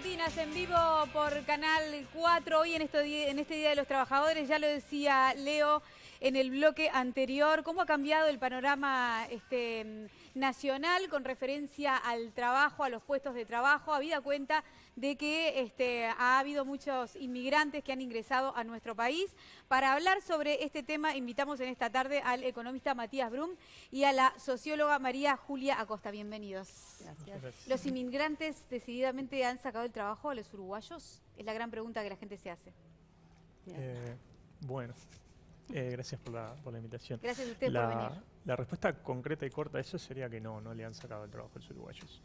Martínez en vivo por Canal 4, hoy en este Día de los Trabajadores. Ya lo decía Leo en el bloque anterior, cómo ha cambiado el panorama nacional con referencia al trabajo, a los puestos de trabajo, habida cuenta de que ha habido muchos inmigrantes que han ingresado a nuestro país. Para hablar sobre este tema, invitamos en esta tarde al economista Matías Brum y a la socióloga María Julia Acosta. Bienvenidos. Gracias. ¿Los inmigrantes decididamente han sacado el trabajo a los uruguayos? Es la gran pregunta que la gente se hace. Bueno, gracias por la invitación. Gracias a usted por venir. La respuesta concreta y corta a eso sería que no le han sacado el trabajo a los uruguayos.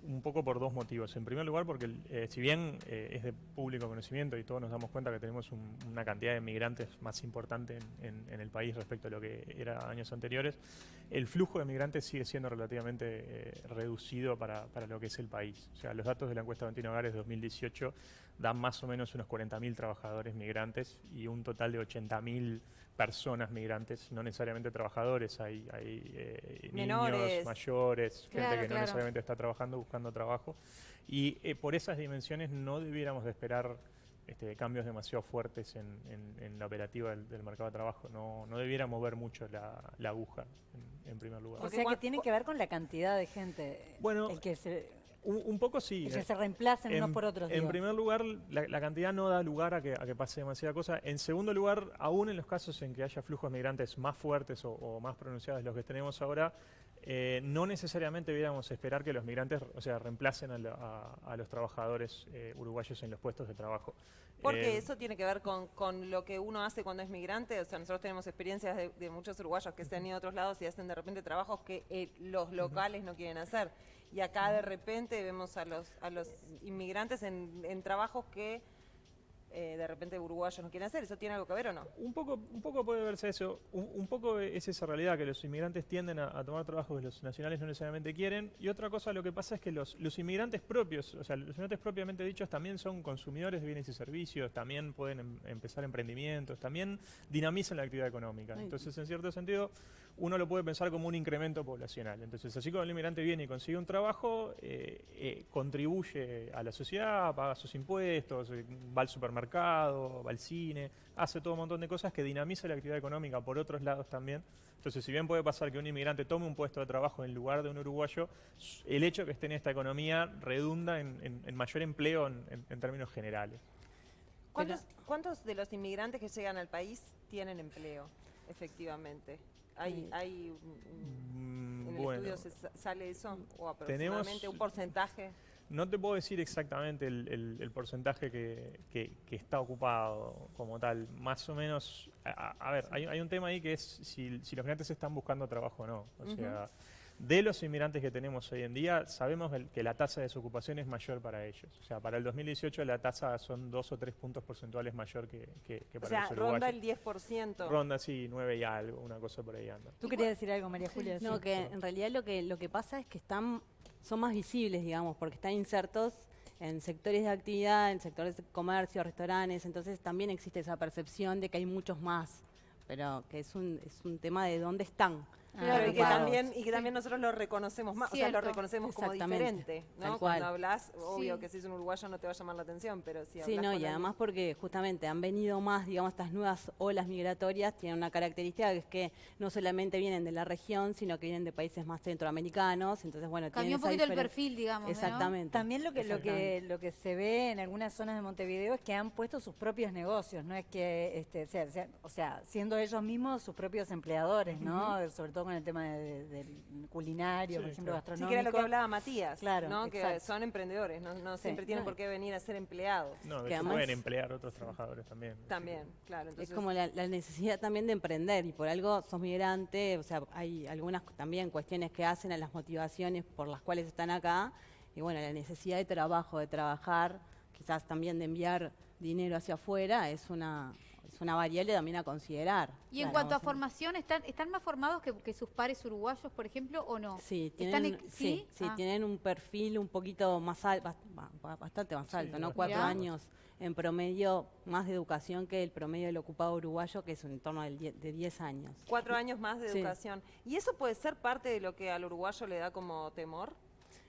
Un poco por dos motivos. En primer lugar, porque si bien es de público conocimiento y todos nos damos cuenta que tenemos una cantidad de migrantes más importante en el país respecto a lo que era años anteriores, el flujo de migrantes sigue siendo relativamente reducido para lo que es el país. O sea, los datos de la encuesta Banchini Hogares de 2018 dan más o menos unos 40.000 trabajadores migrantes y un total de 80.000 personas migrantes, no necesariamente trabajadores, hay menores, niños, mayores, gente Claro, que no claro. necesariamente está trabajando, buscando trabajo. Y por esas dimensiones no debiéramos de esperar cambios demasiado fuertes en la operativa del mercado de trabajo. No debiera mover mucho la aguja, en primer lugar. O sea que tiene que ver con la cantidad de gente. Bueno, el que se, un poco sí. que se reemplacen unos por otros. En primer lugar, la cantidad no da lugar a que pase demasiada cosa. En segundo lugar, aún en los casos en que haya flujos migrantes más fuertes o más pronunciados de los que tenemos ahora, no necesariamente debiéramos esperar que los migrantes, reemplacen a los trabajadores uruguayos en los puestos de trabajo. Porque eso tiene que ver con lo que uno hace cuando es migrante. O sea, nosotros tenemos experiencias de muchos uruguayos que se han ido a otros lados y hacen de repente trabajos que los locales no quieren hacer. Y acá de repente vemos a los inmigrantes en trabajos que de repente uruguayos no quieren hacer. ¿Eso tiene algo que ver o no? Un poco puede verse eso. Un poco es esa realidad, que los inmigrantes tienden a tomar trabajos que los nacionales no necesariamente quieren. Y otra cosa, lo que pasa es que los inmigrantes propios, o sea, los inmigrantes propiamente dichos, también son consumidores de bienes y servicios, también pueden empezar emprendimientos, también dinamizan la actividad económica. Entonces, en cierto sentido, uno lo puede pensar como un incremento poblacional. Entonces, así como el inmigrante viene y consigue un trabajo, contribuye a la sociedad, paga sus impuestos, va al supermercado, va al cine, hace todo un montón de cosas que dinamiza la actividad económica por otros lados también. Entonces, si bien puede pasar que un inmigrante tome un puesto de trabajo en lugar de un uruguayo, el hecho de que esté en esta economía redunda en mayor empleo en términos generales. ¿Cuántos de los inmigrantes que llegan al país tienen empleo, efectivamente? ¿En el estudio sale eso? ¿O aproximadamente un porcentaje? No te puedo decir exactamente el porcentaje que está ocupado como tal. Más o menos, a ver, hay un tema ahí que es si los migrantes están buscando trabajo o no. O sea, de los inmigrantes que tenemos hoy en día, sabemos que la tasa de desocupación es mayor para ellos. O sea, para el 2018 la tasa son 2 o 3 puntos porcentuales mayor que para los uruguayos. Ronda el 10%. Ronda, sí, 9 y algo, una cosa por ahí anda. ¿Tú querías decir algo, María Julia? No, que en realidad lo que pasa es que son más visibles, digamos, porque están insertos en sectores de actividad, en sectores de comercio, restaurantes, entonces también existe esa percepción de que hay muchos más, pero que es un tema de dónde están. Claro, y que también nosotros lo reconocemos más, Cierto. o sea, lo reconocemos como diferente, ¿no? Tal cual. Cuando hablas, obvio Sí. que si es un uruguayo no te va a llamar la atención, pero si hablas Sí, no, con y además alguien- porque justamente han venido más, digamos, estas nuevas olas migratorias, tienen una característica que es que no solamente vienen de la región, sino que vienen de países más centroamericanos, entonces bueno, Cambió un tienen poquito el esa perfil, digamos, ¿no? Exactamente. También lo que se ve en algunas zonas de Montevideo es que han puesto sus propios negocios, no es que siendo ellos mismos sus propios empleadores, ¿no? Sobre todo con el tema del culinario, Sí, por ejemplo, claro. Sí, gastronómico. que era lo que hablaba Matías, Claro, ¿no? Que exacto. son emprendedores, no Sí. siempre tienen por qué venir a ser empleados. No, de Que hecho además- pueden emplear otros trabajadores también. También, claro. Entonces, Es como la necesidad también de emprender y por algo sos migrante, o sea, hay algunas también cuestiones que hacen a las motivaciones por las cuales están acá y bueno, la necesidad de trabajo, de trabajar, quizás también de enviar dinero hacia afuera es una variable también a considerar. Y en cuanto a formación, ¿están más formados que sus pares uruguayos, por ejemplo, o no? Sí, ¿Están tienen, sí, Ah. tienen un perfil un poquito más alto, bastante más alto, ¿no? 4 Mirá. años en promedio más de educación que el promedio del ocupado uruguayo, que es en torno de 10 años. 4 años más de Sí. educación. ¿Y eso puede ser parte de lo que al uruguayo le da como temor?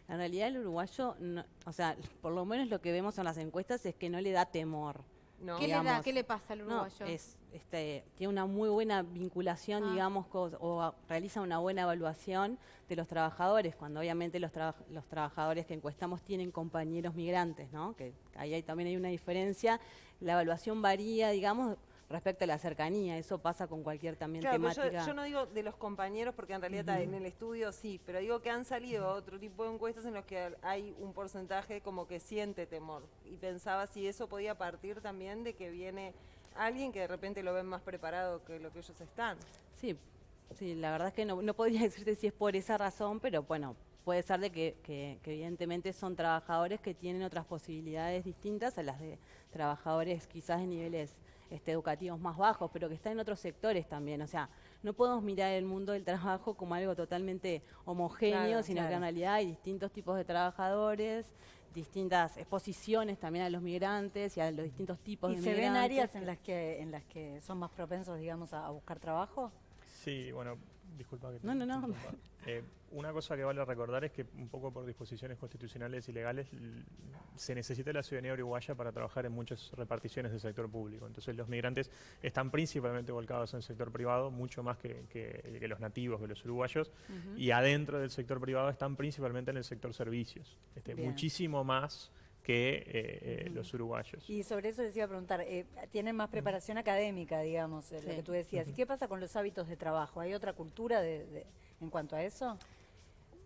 En realidad el uruguayo, no, o sea, por lo menos lo que vemos en las encuestas es que no le da temor. No. ¿Qué le da? digamos. ¿Qué le pasa al No, uruguayo? tiene una muy buena vinculación, Ah. digamos, realiza una buena evaluación de los trabajadores, cuando obviamente los trabajadores que encuestamos tienen compañeros migrantes, ¿no? Que ahí también hay una diferencia. La evaluación varía, digamos, respecto a la cercanía. Eso pasa con cualquier también Claro, pero temática. yo no digo de los compañeros, porque en realidad en el estudio sí, pero digo que han salido otro tipo de encuestas en los que hay un porcentaje como que siente temor. Y pensaba si eso podía partir también de que viene alguien que de repente lo ven más preparado que lo que ellos están. Sí, sí, la verdad es que no podría decirte si es por esa razón, pero bueno, puede ser de que evidentemente son trabajadores que tienen otras posibilidades distintas a las de trabajadores quizás de niveles educativos más bajos, pero que están en otros sectores también. O sea, no podemos mirar el mundo del trabajo como algo totalmente homogéneo, Claro, sino que claro. en realidad hay distintos tipos de trabajadores, distintas exposiciones también a los migrantes y a los distintos tipos ¿Y de se migrantes. ven áreas en las que son más propensos, digamos, a buscar trabajo? Sí, bueno, disculpa que te No. interrumpa. Una cosa que vale recordar es que un poco por disposiciones constitucionales y legales se necesita la ciudadanía uruguaya para trabajar en muchas reparticiones del sector público. Entonces los migrantes están principalmente volcados en el sector privado, mucho más que los nativos, que los uruguayos, y adentro del sector privado están principalmente en el sector servicios, Bien. muchísimo más que los uruguayos. Y sobre eso les iba a preguntar, tienen más preparación académica, digamos, lo Sí. que tú decías. ¿Y qué pasa con los hábitos de trabajo? ¿Hay otra cultura en cuanto a eso?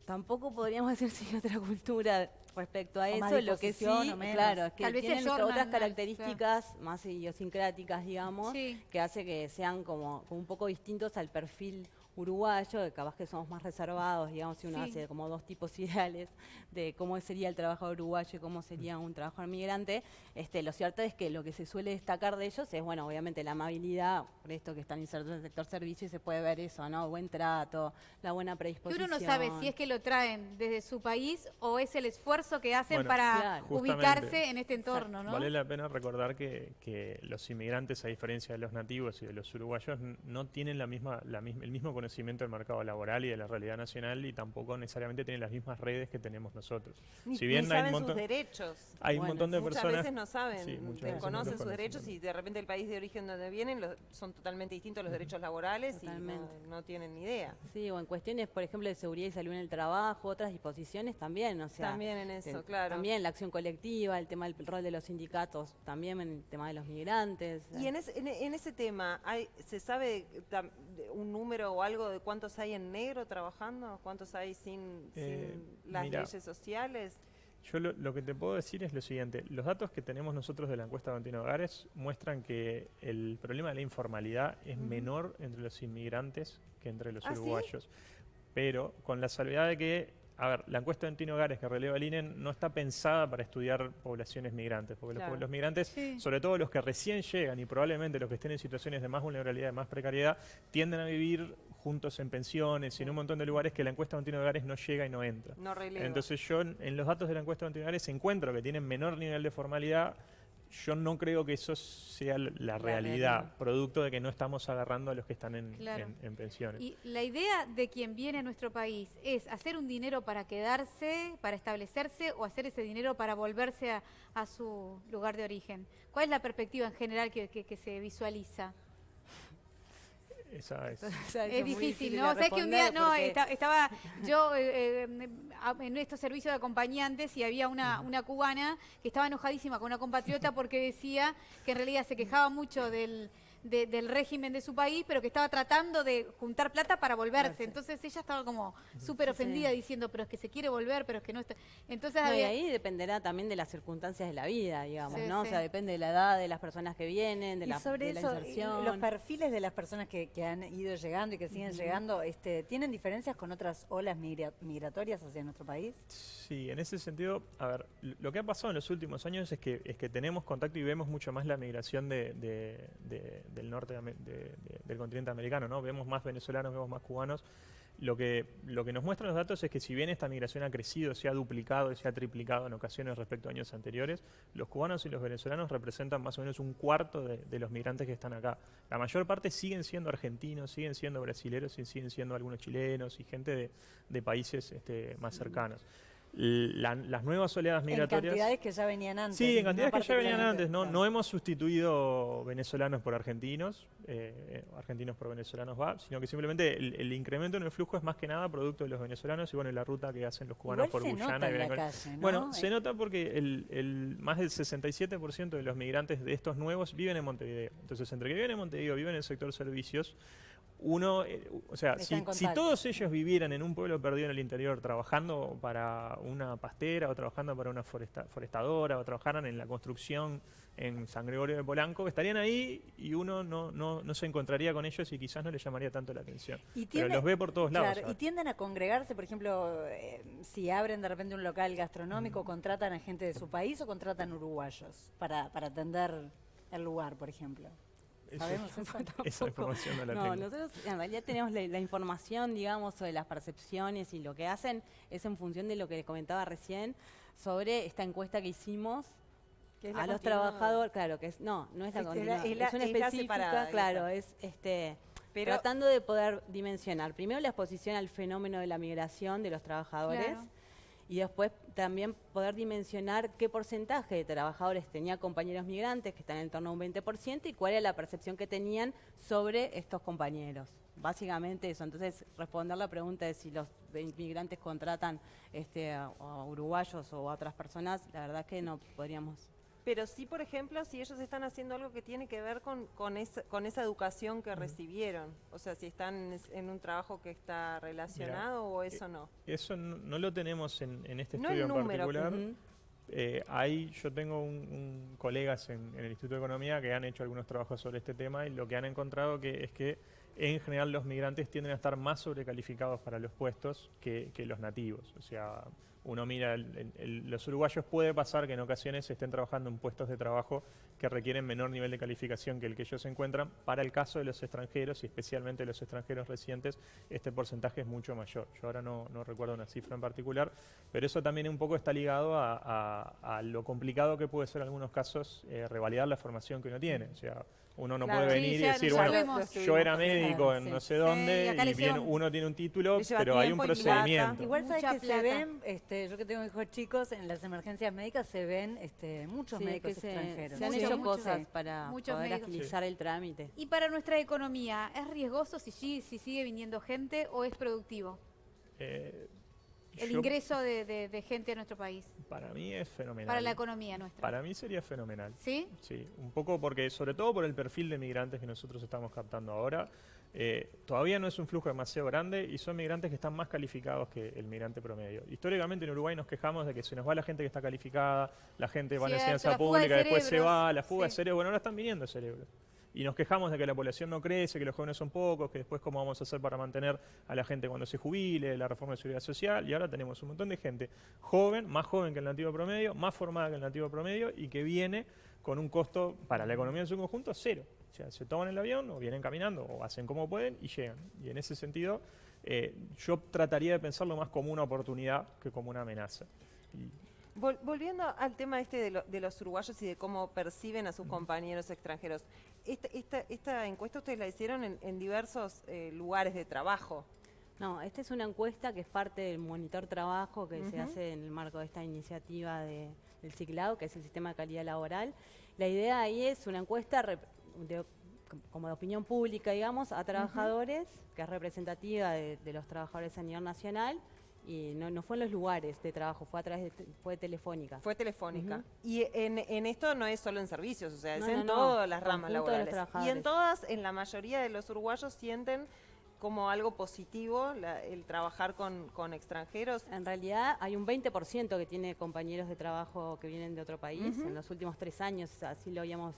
Tampoco podríamos decir si hay otra cultura respecto a O más eso. Lo que sí, disposición o menos. claro, es que Tal vez se tienen ayornan otras más, características más idiosincráticas, digamos, Sí. que hace que sean como un poco distintos al perfil uruguayo, que capaz que somos más reservados, digamos, si uno Sí. hace como dos tipos ideales de cómo sería el trabajador uruguayo y cómo sería un trabajador migrante. Lo cierto es que lo que se suele destacar de ellos es, bueno, obviamente la amabilidad, por esto que están insertos en el sector servicio y se puede ver eso, ¿no? Buen trato, la buena Que predisposición. uno no sabe si es que lo traen desde su país o es el esfuerzo que hacen Bueno, para claro. ubicarse Justamente. en este entorno, ¿no? Vale la pena recordar que los inmigrantes, a diferencia de los nativos y de los uruguayos, no tienen el mismo conocimiento del mercado laboral y de la realidad nacional, y tampoco necesariamente tienen las mismas redes que tenemos nosotros. Ni, Si bien ni hay saben un montón, sus derechos. hay un Bueno, montón de Muchas personas. veces no saben, Sí, muchas veces no desconocen los sus conocen, derechos ¿no? y de repente el país de origen donde vienen son totalmente distintos los derechos laborales y Totalmente. no tienen ni idea. Sí, o en cuestiones, por ejemplo, de seguridad y salud en el trabajo, otras disposiciones también, o sea. También en eso, eh, claro. También la acción colectiva, el tema del rol de los sindicatos, también en el tema de los migrantes. Y en ese tema, ¿se sabe de un número o algo de cuántos hay en negro trabajando? ¿Cuántos hay sin las Mira. leyes sociales? Yo lo que te puedo decir es lo siguiente. Los datos que tenemos nosotros de la encuesta de Contino Hogares muestran que el problema de la informalidad es menor entre los inmigrantes que entre los ¿Ah, sí? uruguayos. Pero con la salvedad de que, a ver, la encuesta de Contino Hogares que releva el INE no está pensada para estudiar poblaciones migrantes, porque Claro. los migrantes, Sí. sobre todo los que recién llegan y probablemente los que estén en situaciones de más vulnerabilidad, de más precariedad, tienden a vivir juntos en pensiones y en un montón de lugares que la encuesta de Contino Hogares no llega y no entra. No releva. Entonces yo en los datos de la encuesta de Contino encuentro que tienen menor nivel de formalidad. Yo no creo que eso sea la realidad, producto de que no estamos agarrando a los que están Claro. en pensiones. Y la idea de quien viene a nuestro país es hacer un dinero para quedarse, para establecerse, o hacer ese dinero para volverse a su lugar de origen. ¿Cuál es la perspectiva en general que se visualiza? Esa es. Es difícil, ¿no? O sea, es que un día, no, estaba yo en estos servicios de acompañantes y había una cubana que estaba enojadísima con una compatriota porque decía que en realidad se quejaba mucho del régimen de su país, pero que estaba tratando de juntar plata para volverse. Entonces ella estaba como súper ofendida diciendo, pero es que se quiere volver, pero es que no está. Entonces No, y había... ahí dependerá también de las circunstancias de la vida, digamos, Sí, ¿no? sí. O sea, depende de la edad de las personas que vienen, de Y la, sobre de la eso, inserción. los perfiles de las personas que han ido llegando y que siguen llegando, ¿tienen diferencias con otras olas migratorias hacia nuestro país? Sí, en ese sentido, a ver, lo que ha pasado en los últimos años es que tenemos contacto y vemos mucho más la migración del norte del continente americano, ¿no? Vemos más venezolanos, vemos más cubanos. Lo que nos muestran los datos es que si bien esta migración ha crecido, se ha duplicado y se ha triplicado en ocasiones respecto a años anteriores, los cubanos y los venezolanos representan más o menos un cuarto de los migrantes que están acá. La mayor parte siguen siendo argentinos, siguen siendo brasileros y siguen siendo algunos chilenos y gente de países más cercanos. las nuevas oleadas En migratorias... cantidades que ya venían antes. Sí, en cantidades no que ya venían particularmente, antes. No, claro. no hemos sustituido venezolanos por argentinos, argentinos por venezolanos va, sino que simplemente el incremento en el flujo es más que nada producto de los venezolanos y bueno, la ruta que hacen los cubanos Igual por se Guyana nota y en la Venezuela. calle, ¿no? Bueno, se nota porque más del 67% de los migrantes de estos nuevos viven en Montevideo. Entonces, entre que viven en Montevideo, viven en el sector servicios, uno, o sea, Está en si contacto. todos ellos vivieran en un pueblo perdido en el interior, trabajando para una pastera o trabajando para una forestadora o trabajaran en la construcción en San Gregorio de Polanco, estarían ahí y uno no se encontraría con ellos y quizás no les llamaría tanto la atención. Pero los ve por todos lados. Claro, y tienden a congregarse, por ejemplo, si abren de repente un local gastronómico, ¿contratan a gente de su país o contratan uruguayos para atender el lugar, por ejemplo? ¿Sabemos eso? Esa información no la No, tengo. nosotros en realidad tenemos la información, digamos, sobre las percepciones y lo que hacen es en función de lo que comentaba recién sobre esta encuesta que hicimos Que es la a los continuada. trabajadores, claro, que no es la Es continuada, la- es la- es una es la específica, separada, claro, esta. Pero- tratando de poder dimensionar primero la exposición al fenómeno de la migración de los trabajadores. Claro. Y después también poder dimensionar qué porcentaje de trabajadores tenía compañeros migrantes, que están en torno a un 20%, y cuál era la percepción que tenían sobre estos compañeros. Básicamente eso. Entonces, responder la pregunta de si los inmigrantes contratan a uruguayos o a otras personas, la verdad es que no podríamos. Pero sí, por ejemplo, si ellos están haciendo algo que tiene que ver con esa educación que recibieron. O sea, si están en un trabajo que está relacionado o eso no. Eso no lo tenemos en este No estudio el en número, particular. Ujú. Yo tengo colegas en el Instituto de Economía que han hecho algunos trabajos sobre este tema y lo que han encontrado es que en general los migrantes tienden a estar más sobrecalificados para los puestos que los nativos. O sea, uno mira, los uruguayos puede pasar que en ocasiones estén trabajando en puestos de trabajo que requieren menor nivel de calificación que el que ellos encuentran. Para el caso de los extranjeros y especialmente los extranjeros recientes, este porcentaje es mucho mayor. Yo ahora no recuerdo una cifra en particular, pero eso también un poco está ligado a lo complicado que puede ser en algunos casos revalidar la formación que uno tiene. O sea, uno no Claro. puede Sí, venir y ya- decir, ya bueno, lo vimos. yo era médico en Sí. no sé Sí, dónde acá y les bien, llevan- uno tiene un título, les lleva pero hay un tiempo y plata. procedimiento. Igual sabes Mucha que se plata. ven, yo que tengo hijos chicos, en las emergencias médicas se ven muchos Sí, médicos que se extranjeros. se han Mucho, hecho mucho. cosas Sí. para Muchos poder médicos. agilizar el trámite. Y para nuestra economía, ¿es riesgoso si sigue viniendo gente o es productivo el Yo- ingreso de gente a nuestro país? Para mí es fenomenal. Para la economía nuestra. Para mí sería fenomenal. ¿Sí? Sí, un poco porque, sobre todo por el perfil de migrantes que nosotros estamos captando ahora, todavía no es un flujo demasiado grande y son migrantes que están más calificados que el migrante promedio. Históricamente en Uruguay nos quejamos de que se nos va la gente que está calificada, la gente va a la Cierto, enseñanza la fuga de pública, después se cerebros. va, la fuga de Sí. cerebros, bueno, ahora están viniendo cerebros. Y nos quejamos de que la población no crece, que los jóvenes son pocos, que después cómo vamos a hacer para mantener a la gente cuando se jubile, la reforma de seguridad social, y ahora tenemos un montón de gente joven, más joven que el nativo promedio, más formada que el nativo promedio, y que viene con un costo para la economía en su conjunto cero. O sea, se toman el avión o vienen caminando o hacen como pueden y llegan. Y en ese sentido, yo trataría de pensarlo más como una oportunidad que como una amenaza. Y Volviendo al tema de los uruguayos y de cómo perciben a sus compañeros extranjeros. Esta encuesta ustedes la hicieron en diversos lugares de trabajo. No, esta es una encuesta que es parte del monitor trabajo que se Ujú. hace en el marco de esta iniciativa del CICLAO, que es el Sistema de Calidad Laboral. La idea ahí es una encuesta como de opinión pública, digamos, a trabajadores, que es representativa de los trabajadores a nivel nacional, y no fue en los lugares de trabajo, fue a través fue telefónica. Fue telefónica. Ujú. Y en esto no es solo en servicios, o sea, es No, en no, no. todas las ramas Conjunto de los laborales. Y en trabajadores. todas, en la mayoría de los uruguayos sienten como algo positivo el trabajar con extranjeros. En realidad hay un 20% que tiene compañeros de trabajo que vienen de otro país. Ujú. En los últimos 3 años así lo habíamos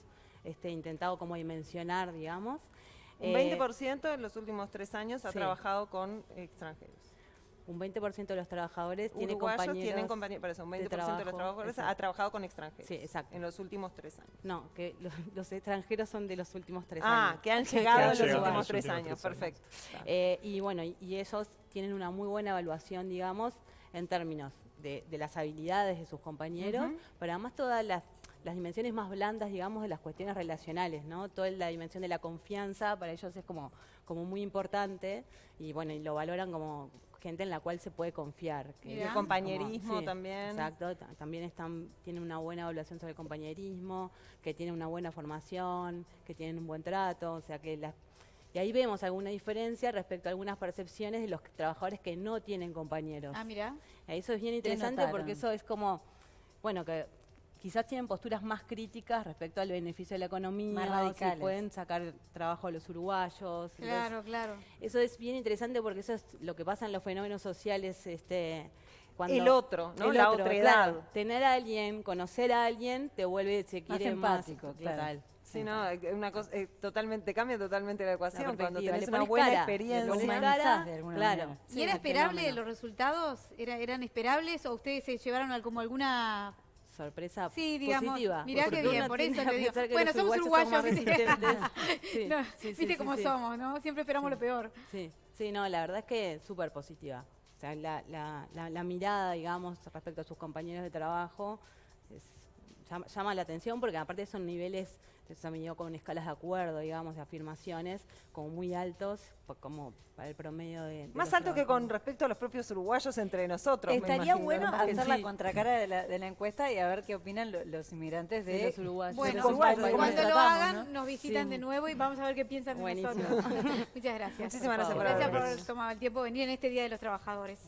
intentado como dimensionar, digamos. Un 20% en los últimos 3 años ha sí. trabajado con extranjeros. Un 20% de los trabajadores tiene Uruguayos compañeros. tienen compañeros, por eso, un 20% de los trabajo, trabajadores ha exacto. trabajado con extranjeros. Sí, exacto. En los últimos 3 años. No, que los extranjeros son de los últimos 3 años. Ah, que han llegado en los llegado en últimos los 3 últimos años, 3 años. perfecto. Y bueno, y ellos tienen una muy buena evaluación, digamos, en términos de las habilidades de sus compañeros, Ujú. pero además todas las dimensiones más blandas, digamos, de las cuestiones relacionales, ¿no? Toda la dimensión de la confianza para ellos es como muy importante y bueno, y lo valoran como gente en la cual se puede confiar. Que Mirá. es El compañerismo como- sí, también. Exacto, también tienen una buena evaluación sobre el compañerismo, que tienen una buena formación, que tienen un buen trato, o sea que y ahí vemos alguna diferencia respecto a algunas percepciones de los trabajadores que no tienen compañeros. Ah, mira. Eso es bien interesante notaron? porque eso es como, bueno, que quizás tienen posturas más críticas respecto al beneficio de la economía, Más si radicales. pueden sacar trabajo a los uruguayos. Entonces, Claro, claro. eso es bien interesante porque eso es lo que pasa en los fenómenos sociales. Cuando El otro, ¿no? el La otro, otredad. claro. Tener a alguien, conocer a alguien, te vuelve, se Más quiere más. empático, claro. Total. Sí, no, una cosa, totalmente, cambia totalmente la ecuación cuando perspectiva, tenés le una pones buena cara, experiencia. le pones Humanizás cara, de alguna claro. manera. ¿Y era el esperable fenómeno. los resultados? ¿Eran esperables o ustedes se llevaron como alguna... Sorpresa Sí, digamos, positiva. mirá porque qué bien, uno por tiende eso a le digo. pensar que Bueno, los somos uruguayos son más uruguayos, ¿viste? resistentes. Sí, No, sí, sí, viste sí, cómo sí. somos, ¿no? Siempre esperamos lo peor. Sí, sí, no, la verdad es que súper positiva. O sea, la mirada, digamos, respecto a sus compañeros de trabajo llama la atención porque aparte son niveles, se ha venido con escalas de acuerdo, digamos, de afirmaciones como muy altos, como para el promedio de Más los alto que con trabajadores. respecto a los propios uruguayos entre nosotros. me Estaría imagino, bueno ¿no? hacer la sí. contracara de la encuesta y a ver qué opinan los inmigrantes De de los uruguayos. Bueno, los uruguayos, cuando cómo lo tratamos, hagan, ¿no? nos visitan Sí. de nuevo y vamos a ver qué piensan de Buenísimo. nosotros. Muchas gracias. Muchísimas gracias por Gracias haber por venido. tomar el tiempo de venir en este Día de los Trabajadores.